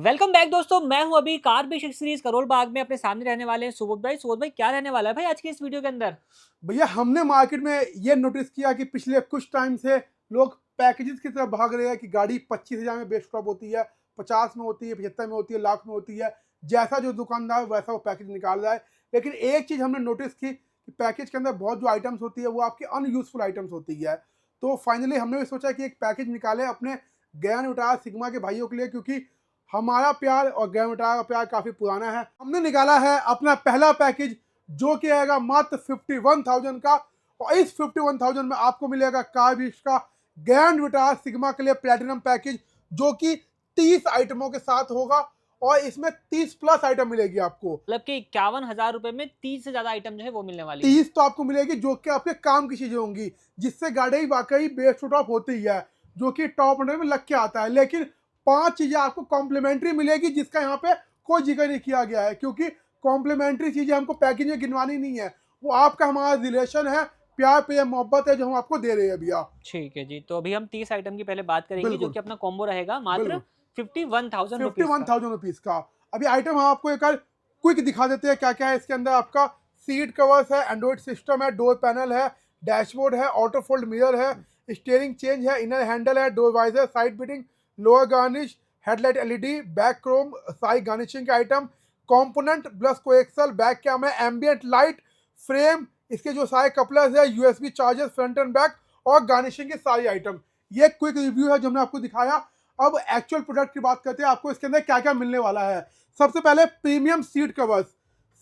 Welcome back दोस्तों, मैं हूं अभी कार बेशक सीरीज करोल बाग में। अपने सामने रहने वाले हैं सुबोध भाई। सुबोध भाई, क्या रहने वाला है भाई आज की इस वीडियो के अंदर? भैया हमने मार्केट में ये नोटिस किया कि पिछले कुछ टाइम से लोग पैकेजेस की तरफ भाग रहे हैं कि गाड़ी 25,000 में बेस्ट ड्रॉप होती है, 50 में होती है, 75 में होती है, लाख में होती है। जैसा जो दुकानदार वैसा वो पैकेज निकाल रहा है। लेकिन एक चीज़ हमने नोटिस की कि पैकेज के अंदर बहुत जो आइटम्स होती है वो आपकी अनयूजफुल आइटम्स होती है। तो फाइनली हमने भी सोचा कि एक पैकेज निकालें अपने गैन विटारा सिग्मा के भाइयों के लिए, क्योंकि हमारा प्यार और गैन विटारा का प्यार काफ़ी पुराना है। हमने निकाला है अपना पहला पैकेज जो कि आएगा मात्र 51,000 का। और इस 51,000 में आपको मिलेगा कार का ग्रैंड विटारा सिग्मा के लिए प्लेटिनम पैकेज, जो कि 30 आइटमों के साथ होगा और इसमें 30 प्लस आइटम मिलेगी आपको। मतलब कि 51,000 रुपए में 30 से ज्यादा आइटम जो है वो मिलने वाली है। 30 तो आपको मिलेगी जो कि आपके काम की चीजें होंगी, जिससे गाड़ी वाकई बेस्ट टॉप होती है, जो कि टॉप हंड्रेड में लग के आता है। लेकिन 5 चीजें आपको कॉम्प्लीमेंट्री मिलेगी, जिसका यहाँ पे कोई जिक्र नहीं किया गया है, क्योंकि कॉम्प्लीमेंट्री चीजें हमको पैकेज में गिनवानी नहीं है। वो आपका हमारा रिलेशन है, प्यार प्रेम मोहब्बत है जो हम आपको दे रहे हैं भैया। ठीक है जी, तो अभी हम 30 आइटम की पहले बात करेंगे, जो बिल्कुल कि अपना कॉम्बो रहेगा मात्र बिल्कुल 51,000 फिफ्टी रुपीज वन का। थाउजेंड रुपीज का। अभी आइटम हम आपको एक क्विक दिखा देते हैं क्या क्या है इसके अंदर। आपका सीट कवर्स है, एंड्रॉइड सिस्टम है, डोर पैनल है, डैशबोर्ड है, ऑटो फोल्ड मिरर है, स्टीयरिंग चेंज है, इनर हैंडल है, door visor, side beading, lower garnish, headlight LED, back chrome, side garnishing के item, component plus coaxial, back camera, ambient light, frame, इसके जो सारे couplers है, USB charger front and back और garnishing के सारे आइटम। ये क्विक रिव्यू है जो हमने आपको दिखाया। अब एक्चुअल प्रोडक्ट की बात करते हैं, आपको इसके अंदर क्या क्या मिलने वाला है। सबसे पहले premium seat covers.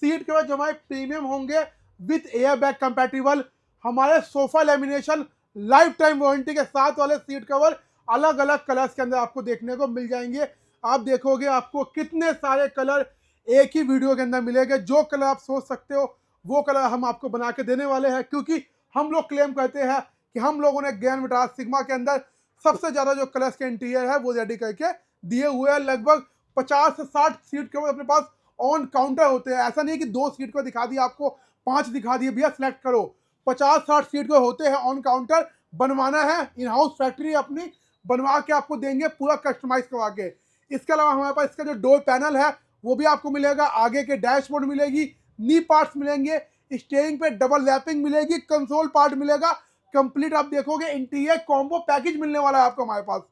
Seat cover जो हमारे प्रीमियम होंगे विथ एयर बैग कंपैटिबल, हमारे sofa lamination life time warranty के साथ वाले सीट कवर अलग अलग कलर्स के अंदर आपको देखने को मिल जाएंगे। आप देखोगे आपको कितने सारे कलर एक ही वीडियो के अंदर मिलेंगे। जो कलर आप सोच सकते हो वो कलर हम आपको बना के देने वाले हैं, क्योंकि हम लोग क्लेम करते हैं कि हम लोगों ने ग्रैंड विटारा सिग्मा के अंदर सबसे ज्यादा जो कलर्स के इंटीरियर है वो रेडी करके दिए हुए हैं। लगभग 50 से 60 सीट के अपने पास ऑन काउंटर होते हैं। ऐसा नहीं है कि 2 सीट को दिखा दिया आपको, 5 दिखा दिए, भैया सिलेक्ट करो। 50-60 सीट को होते हैं ऑन काउंटर। बनवाना है इन हाउस फैक्ट्री अपनी, बनवा के आपको देंगे पूरा कस्टमाइज करवा के। इसके अलावा हमारे पास इसका जो डोर पैनल है वो भी आपको मिलेगा, आगे के डैशबोर्ड मिलेगी, नी पार्ट्स मिलेंगे, स्टीयरिंग पे डबल रैपिंग मिलेगी, कंसोल पार्ट मिलेगा। कंप्लीट आप देखोगे इंटीरियर कॉम्बो पैकेज मिलने वाला है आपको हमारे पास,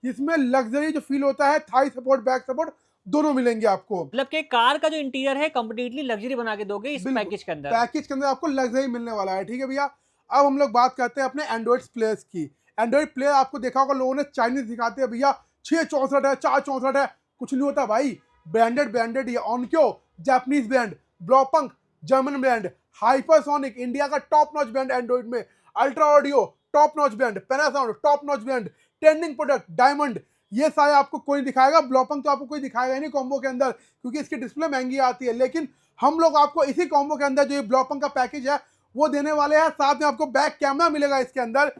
जिसमें लग्जरी जो फील होता है, थाई सपोर्ट, बैक सपोर्ट दोनों मिलेंगे आपको। मतलब कि कार का जो इंटीरियर है कंप्लीटली लग्जरी बना के दोगे इस बिल्कुल, पैकेज के अंदर। पैकेज के अंदर आपको लग्जरी मिलने वाला है। ठीक है भैया, अब हम लोग बात करते हैं अपने एंड्रॉइड प्लेयर्स की। एंड्रॉइड प्लेयर आपको देखा होगा लोगों ने चाइनीज दिखाते हैं भैया, 664 है, 464 है, कुछ नहीं होता भाई। ब्रांडेड ब्रांडेड ये Onkyo Japanese brand, Blaupunkt German brand, Hypersonic India का टॉप नॉच ब्रांड एंड्रॉइड में, ultra audio top notch brand, Panasonic top notch brand, trending product diamond, ये सारे आपको कोई दिखाएगा। ब्लॉपंक तो आपको कोई दिखाएगा ही नहीं कॉम्बो के अंदर, क्योंकि इसकी डिस्प्ले महंगी आती है। लेकिन हम लोग आपको इसी कॉम्बो के अंदर जो ये ब्लॉपंक का पैकेज है वो देने वाले हैं। साथ में आपको बैक कैमरा मिलेगा इसके अंदर,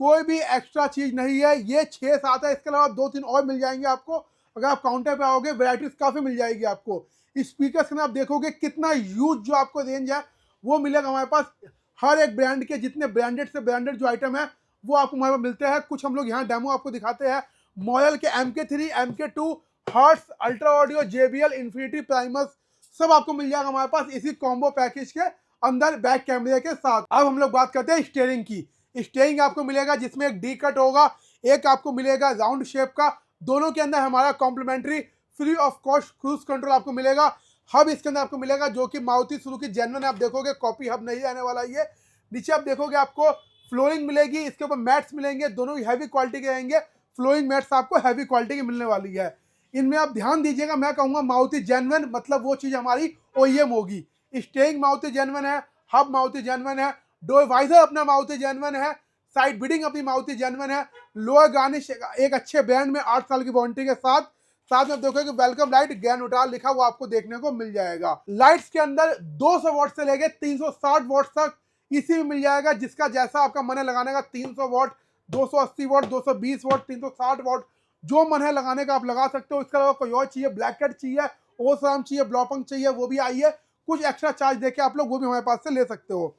कोई भी एक्स्ट्रा चीज नहीं है। ये 6-7 है, इसके अलावा 2-3 और मिल जाएंगे आपको। अगर आप काउंटर पे आओगे वेराइटीज काफी मिल जाएगी आपको। स्पीकर के अंदर आप देखोगे कितना यूज जो आपको रेंज है वो मिलेगा हमारे पास। हर एक ब्रांड के जितने ब्रांडेड से ब्रांडेड जो आइटम है वो आपको हमारे पास मिलते हैं। कुछ हम लोग यहाँ डेमो आपको दिखाते हैं। मॉडल के MK3, MK2, Hertz, Ultra Audio, JBL, Infinity, Primus सब आपको मिल जाएगा हमारे पास इसी कॉम्बो पैकेज के अंदर बैक कैमरे के साथ। अब हम लोग बात करते हैं स्टीयरिंग की। स्टीयरिंग आपको मिलेगा जिसमें एक डी कट होगा, एक आपको मिलेगा राउंड शेप का। दोनों के अंदर हमारा complimentary free of cost cruise control आपको मिलेगा। हब इसके अंदर आपको मिलेगा जो कि मारुति सुजुकी जेन्युइन है। आप देखोगे कॉपी हब नहीं रहने वाला ये। नीचे आप देखोगे आपको फ्लोरिंग मिलेगी, इसके ऊपर मैट्स मिलेंगे, दोनों ही हैवी क्वालिटी के रहेंगे। फ्लोइंग मैट्स आपको हैवी क्वालिटी की मिलने वाली है। इनमें आप ध्यान दीजिएगा, मैं कहूंगा मारुति जेन्युइन, मतलब वो चीज हमारी OEM होगी। स्टेयरिंग मारुति जेन्युइन है, हब मारुति जेन्युइन है, डोर वाइजर अपना मारुति जेन्युइन है, साइड बिडिंग अपनी मारुति जेन्युइन है, लोअर गार्निश एक अच्छे ब्रांड में 8 साल की वारंटी के साथ। साथ में आप देखोगे वेलकम लाइट ग्रैंड विटारा लिखा हुआ आपको देखने को मिल जाएगा। लाइट्स के अंदर 200 वॉट से लेके 360 वॉट तक इसी में मिल जाएगा, जिसका जैसा आपका मन है लगाने का। 300 वॉट, 280 वॉट, 220 वॉट, 360 वॉट, जो मन है लगाने का आप लगा सकते हो। इसके अलावा कोई और चाहिए, ब्लैक कट चाहिए, ओसराम चाहिए, ब्लॉपंग चाहिए, वो भी आइए, कुछ एक्स्ट्रा चार्ज देके आप लोग वो भी हमारे पास से ले सकते हो।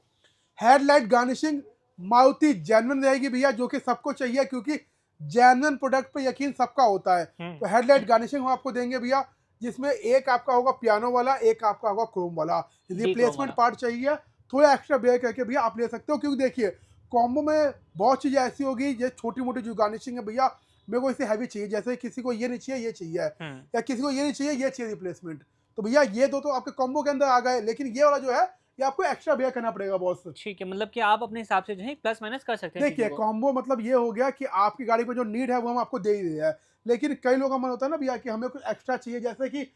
हेडलाइट गार्निशिंग मारुति जेन्युइन रहेगी भैया, जो कि सबको चाहिए, क्योंकि जेन्युइन प्रोडक्ट पे यकीन सबका होता है। तो हेडलाइट गार्निशिंग हम आपको देंगे भैया, जिसमें एक आपका होगा पियानो वाला, एक आपका होगा क्रोम वाला। रिप्लेसमेंट पार्ट चाहिए थोड़ा एक्स्ट्रा बेयर करके भैया आप ले सकते हो, क्योंकि देखिए कॉम्बो में बहुत चीज़ें ऐसी होगी, ये छोटी मोटी जो गार्निशिंग है भैया मेरे को इसे हैवी चाहिए, जैसे किसी को ये नहीं चाहिए ये चाहिए, या किसी को ये नहीं चाहिए ये चाहिए रिप्लेसमेंट, तो भैया ये दो तो आपके कॉम्बो के अंदर आ गए, लेकिन ये वाला जो है ये आपको एक्स्ट्रा बेयर करना पड़ेगा बॉस। ठीक है, मतलब कि आप अपने हिसाब से जो है प्लस माइनस कर सकते हैं देखिए चीज़ों को। कॉम्बो मतलब ये हो गया कि आपकी गाड़ी पे जो नीड है वो हम आपको दे ही दिया है, लेकिन कई लोगों का मन होता है ना भैया कि हमें कुछ एक्स्ट्रा चाहिए, जैसे कि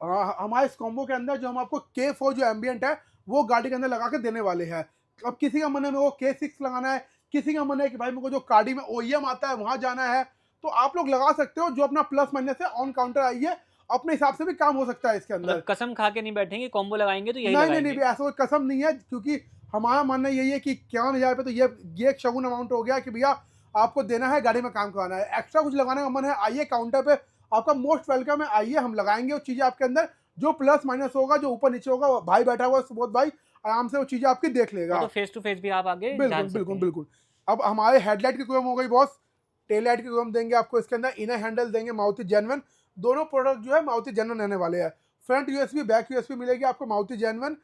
हमारे इस कॉम्बो के अंदर जो हम आपको K4 जो एम्बियंट है वो गाड़ी के अंदर लगा के देने वाले हैं। अब किसी का मन है मेरे को K6 लगाना है, किसी का मन है कि भाई मेरे को जो गाड़ी में OEM आता है वहां जाना है, तो आप लोग लगा सकते हो, जो अपना प्लस माइनस है ऑन काउंटर आइए, अपने हिसाब से भी काम हो सकता है इसके अंदर। मतलब कसम खा के नहीं बैठेंगे, कॉम्बो लगाएंगे तो यही नहीं लगाएंगे। नहीं ऐसा कोई कसम नहीं है, क्योंकि हमारा मानना यही है कि 51,000 रुपये तो ये एक शगुन अमाउंट हो गया कि भैया आपको देना है, गाड़ी में काम करवाना है। एक्स्ट्रा कुछ लगाने का मन है आइए काउंटर पे, आपका मोस्ट वेलकम है, आइए हम लगाएंगे वो चीज़ें आपके अंदर, जो प्लस माइनस होगा, जो ऊपर नीचे होगा, भाई बैठा हुआ है सुबोध भाई आराम से वो चीज़ें आपकी देख लेगा। तो फेस टू फेस भी आप आगे बिल्कुल जान सकते बिल्कुल हैं। बिल्कुल। अब हमारे हेडलाइट की क्रोम हो गई बॉस, टेल लाइट की क्रोम देंगे आपको, इसके अंदर इनर हैंडल देंगे मारुति जेन्युइन, दोनों प्रोडक्ट जो है मारुति जेन्युइन रहने वाले हैं। फ्रंट यूएसबी बैक यूएसबी मिलेगी आपको मारुति जेन्युइन,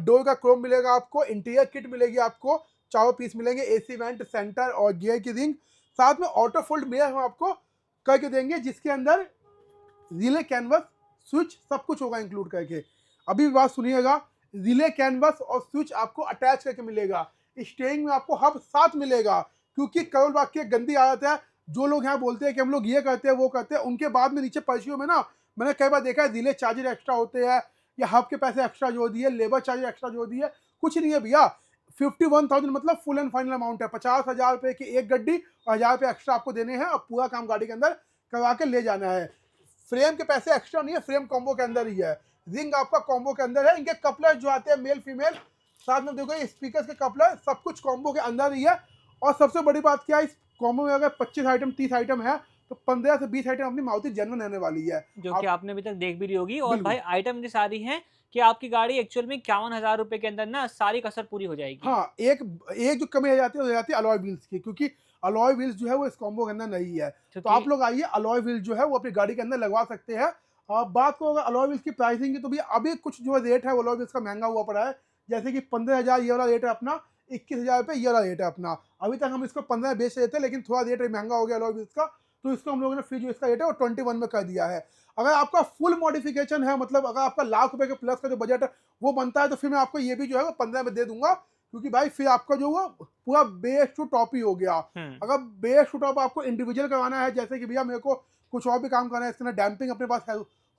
डोर का क्रोम मिलेगा आपको, इंटीरियर किट मिलेगी आपको, चारों पीस मिलेंगे, एसी वेंट, सेंटर और गियर की रिंग, साथ में ऑटो फोल्ड मिरर हम आपको करके देंगे, जिसके अंदर रिले कैनवस स्विच सब कुछ होगा इंक्लूड करके। अभी भी बात सुनिएगा, रिले कैनवस और स्विच आपको अटैच करके मिलेगा, स्टीयरिंग में आपको हब साथ मिलेगा, क्योंकि करोल बाग की एक गंदी आदत है, जो लोग यहाँ बोलते हैं कि हम लोग ये करते हैं वो करते हैं, उनके बाद में नीचे पर्चियों में ना मैंने कई बार देखा है रिले चार्जर एक्स्ट्रा होते हैं, या हब के पैसे एक्स्ट्रा जो दिए, लेबर चार्जर एक्स्ट्रा जो दिए, कुछ नहीं है भैया। 51,000 मतलब फुल एंड फाइनल अमाउंट है, 50,000 रुपये की एक गड्डी और 1,000 रुपये एक्स्ट्रा आपको देने हैं, और पूरा काम गाड़ी के अंदर करवा के ले जाना है। फ्रेम के पैसे एक्स्ट्रा नहीं है, फ्रेम कॉम्बो के अंदर ही है, रिंग आपका कॉम्बो के अंदर है, इनके कपलर जो आते हैं मेल फीमेल, साथ में देखो स्पीकर के कपलर, सब कुछ कॉम्बो के अंदर ही है। और सबसे बड़ी बात क्या है, इस कॉम्बो में अगर 25 आइटम 30 आइटम है, तो 15 से 20 आइटम अपनी मारुति जेन्युइन रहने वाली है, जो कि आपने अभी तक देख भी रही होगी। और बिल्कुल। भाई आइटम इतनी सारी हैं कि आपकी गाड़ी एक्चुअल में 51,000 रुपए के अंदर ना सारी कसर पूरी हो जाएगी। हाँ, एक एक जो कमी रह जाती है वो रह जाती है अलॉय व्हील्स की, क्योंकि अलॉय व्हील्स जो है वो इस कॉम्बो के अंदर नहीं है, तो आप लोग आइए अलॉय व्हील जो है वो अपनी गाड़ी के अंदर लगवा सकते हैं। बात को अगर अलॉय व्हील्स की प्राइसिंग की, तो भी अभी कुछ जो रेट है वो अलॉय व्हील्स का महंगा हुआ पड़ा है, जैसे कि 15,000 ये वाला रेट है अपना, 21,000 रुपये ये वाला रेट है अपना। अभी तक हम इसको 15 बेच रहे थे, लेकिन थोड़ा रेट महंगा हो गया अलॉय व्हील्स का, तो इसको हम लोगों ने फिर जो इसका रेट है वो 21 में कर दिया है। अगर आपका फुल मॉडिफिकेशन है, मतलब अगर आपका लाख रुपए के प्लस का जो बजट है वो बनता है, तो फिर मैं आपको ये भी जो है वो 15 में दे दूंगा, क्योंकि भाई फिर आपका जो वो पूरा बेस टू टॉप ही हो गया। अगर बेस टू टॉप आपको इंडिविजुअल करवाना है, जैसे कि भैया मेरे को कुछ और भी काम करना है, इसके अंदर डैम्पिंग अपने पास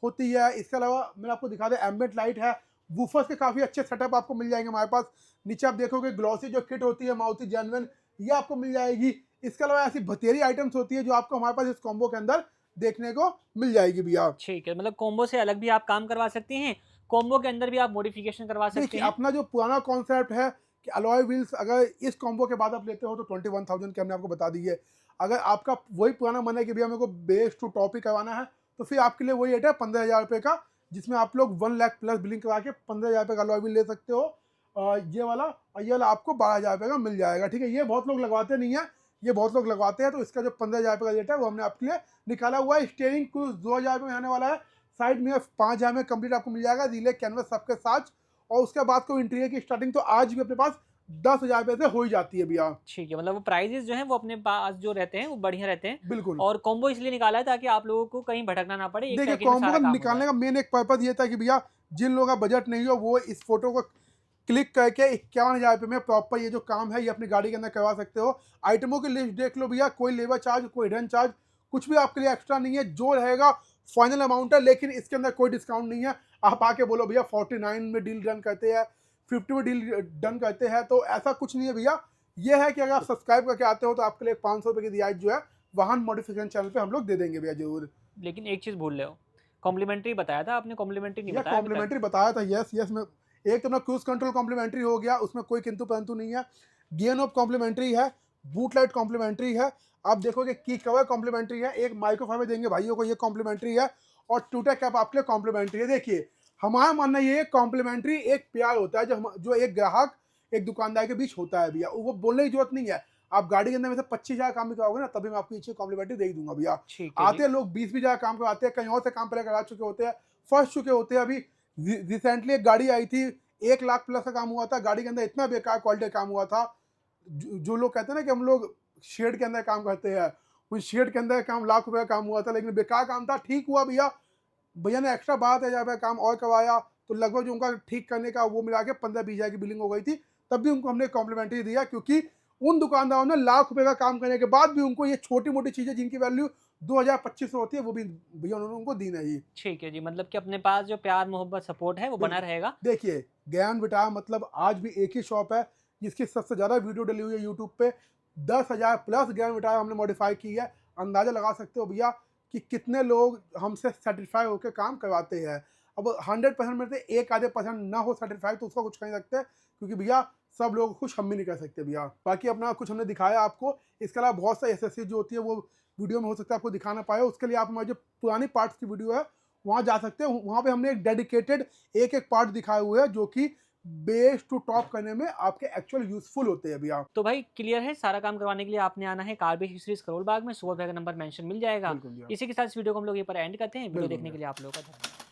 होती है, इसके अलावा मैं आपको दिखा दें एम्बिएंट लाइट है, वूफर्स के काफ़ी अच्छे सेटअप आपको मिल जाएंगे हमारे पास। नीचे आप देखोगे ग्लॉसी जो किट होती है मारुति जेन्युइन, ये आपको मिल जाएगी। इसके अलावा ऐसी बतेरी आइटम्स होती है जो आपको हमारे पास इस कॉम्बो के अंदर देखने को मिल जाएगी भैया। ठीक है, मतलब कॉम्बो से अलग भी आप काम करवा सकते हैं, कॉम्बो के अंदर भी आप मॉडिफिकेशन करवा सकते देखिए हैं। अपना जो पुराना कॉन्सेप्ट है कि अलॉय व्हील्स अगर इस कॉम्बो के बाद आप लेते हो तो 21,000 के हमने आपको बता दी है। अगर आपका वही पुराना मन है कि भैया मेरे को बेस टू टॉप ही करवाना है, तो फिर आपके लिए वही रेट है 15,000 रुपये का, जिसमें आप लोग 1 लाख प्लस बिलिंग करवा के 15,000 रुपये का अलॉय व्हील ले सकते हो। ये वाला और ये वाला आपको 12,000 रुपये का मिल जाएगा। ठीक है, ये बहुत लोग लगवाते नहीं है, ये बहुत लोग लगवाते हैं, तो इसका जो 15,000 रुपये का रेट है वो हमने आपके लिए निकाला हुआ है। स्टीयरिंग कुछ 2,000 रुपये में आने वाला है, साइड में 5,000 में कंप्लीट आपको मिल जाएगा, रिले कैनवस सबके साथ। और उसके बाद को इंटीरियर की स्टार्टिंग तो आज भी अपने पास 10,000 रुपये से हो ही जाती है भैया। ठीक है, मतलब वो प्राइजेस जो हैं वो अपने पास जो रहते हैं वो बढ़िया रहते हैं। बिल्कुल। और कॉम्बो इसलिए निकाला है ताकि आप लोगों को कहीं भटकना ना पड़े, एक देखिए पैकेज में कॉम्बो सारा का काम हो निकालने जाए। का मेन एक पर्पज ये था कि भैया जिन लोगों का बजट नहीं हो वो इस फोटो को क्लिक करके 51,000 रुपये में प्रॉपर ये जो काम है ये अपनी गाड़ी के अंदर करवा सकते हो। आइटमों की लिस्ट देख लो भैया, कोई लेबर चार्ज कोई हिडन चार्ज कुछ भी आपके लिए एक्स्ट्रा नहीं है, जो रहेगा फाइनल अमाउंट है, लेकिन इसके अंदर कोई डिस्काउंट नहीं है। आप आके बोलो भैया 49 में डील डन करते हैं, 50 में डील डन करते हैं, तो ऐसा कुछ नहीं है भैया। ये है कि अगर आप सब्सक्राइब करके आते हो तो आपके लिए 500 रुपये की रियायत जो है वाहन मॉडिफिकेशन चैनल पे हम लोग दे देंगे भैया जरूर। लेकिन एक चीज़ भूल रहे हो, कॉम्प्लीमेंट्री बताया था आपने, कॉम्प्लीमेंट्री नहीं बताया अभी तक। कॉम्प्लीमेंट्री बताया था, यस यस। में एक तो अपना क्रूज कंट्रोल कॉम्प्लीमेंट्री हो गया, उसमें कोई किंतु परंतु नहीं है। गियर नॉब कॉम्प्लीमेंट्री है, बूट लाइट कॉम्प्लीमेंट्री है, आप देखोगे की कवर कॉम्प्लीमेंट्री है, एक माइक्रोफाइबर देंगे भाइयों को, ये कॉम्प्लीमेंट्री है, और टूटा कैप आपके लिए कॉम्प्लीमेंट्री है। देखिए हमारा मानना ये है कॉम्प्लीमेंट्री एक प्यार होता है जो एक ग्राहक एक दुकानदार के बीच होता है भैया, वो बोलने की जरूरत नहीं है। आप गाड़ी के अंदर में से 25,000 काम भी कराओगे ना, तभी मैं आपको ये चीज कॉम्प्लीमेंट्री दे ही दूंगा भैया। ठीक है जी। आते हैं लोग 20,000 काम करवाते हैं, कहीं और से काम पहले करा चुके होते हैं, फंस चुके होते हैं। अभी रिसेंटली एक गाड़ी आई थी, 1 लाख प्लस का काम हुआ था, गाड़ी के अंदर इतना बेकार क्वालिटी का काम हुआ था। जो लोग कहते हैं ना कि हम लोग शेड के अंदर काम करते हैं, उस शेड के अंदर काम लाख रुपए का काम हुआ था, लेकिन बेकार काम था। ठीक हुआ भैया, भैया ने एक्स्ट्रा 12,000 रुपये काम और करवाया, तो लगभग जो उनका ठीक करने का वो मिला के 15-20,000 की बिलिंग हो गई थी। तब भी उनको हमने कॉम्प्लीमेंट्री दिया, क्योंकि उन दुकानदारों ने लाख रुपए का काम करने के बाद भी उनको ये छोटी मोटी चीजें जिनकी वैल्यू 2,000-2,500 होती है, वो भी भैया उन्होंने उनको दी नहीं। ठीक है जी, मतलब कि अपने पास जो प्यार मोहब्बत सपोर्ट है वो बना रहेगा। देखिए, ज्ञान विटारा मतलब आज भी एक ही शॉप है जिसकी सबसे ज़्यादा वीडियो डली हुई है यूट्यूब पे। 10,000 प्लस ज्ञान विटारा हमने मॉडिफाई की है। अंदाज़ा लगा सकते हो भैया कि कितने लोग हमसे सेटिस्फाई होकर काम करवाते हैं। अब 100% में से एक आधे परसेंट ना हो सेटिस्फाई तो उसका कुछ कह नहीं सकते, क्योंकि भैया सब लोग खुश हम भी नहीं कर सकते भैया। बाकी अपना कुछ हमने दिखाया आपको, इसके अलावा बहुत सारी एसेसरीज जो होती है वो वीडियो में हो सकता है आपको दिखाना पाए। उसके लिए आप हमारी जो पुरानी पार्ट्स की वीडियो है वहाँ जा सकते हैं। वहाँ पे हमने एक डेडिकेटेड एक पार्ट दिखाए हुए हैं जो कि बेस टू टॉप करने में आपके एक्चुअल यूजफुल होते हैं भैया। तो भाई क्लियर है, सारा काम करवाने के लिए आपने आना है car basic series Karol Bagh में, सुबह भाई का नंबर मेंशन मिल जाएगा। बिल्कुल भैया। इसी के साथ इस वीडियो को हम लोग ये पर एंड करते हैं। वीडियो बिल्कुल देखने के भैया। लिए आप लोगों का धन्यवाद।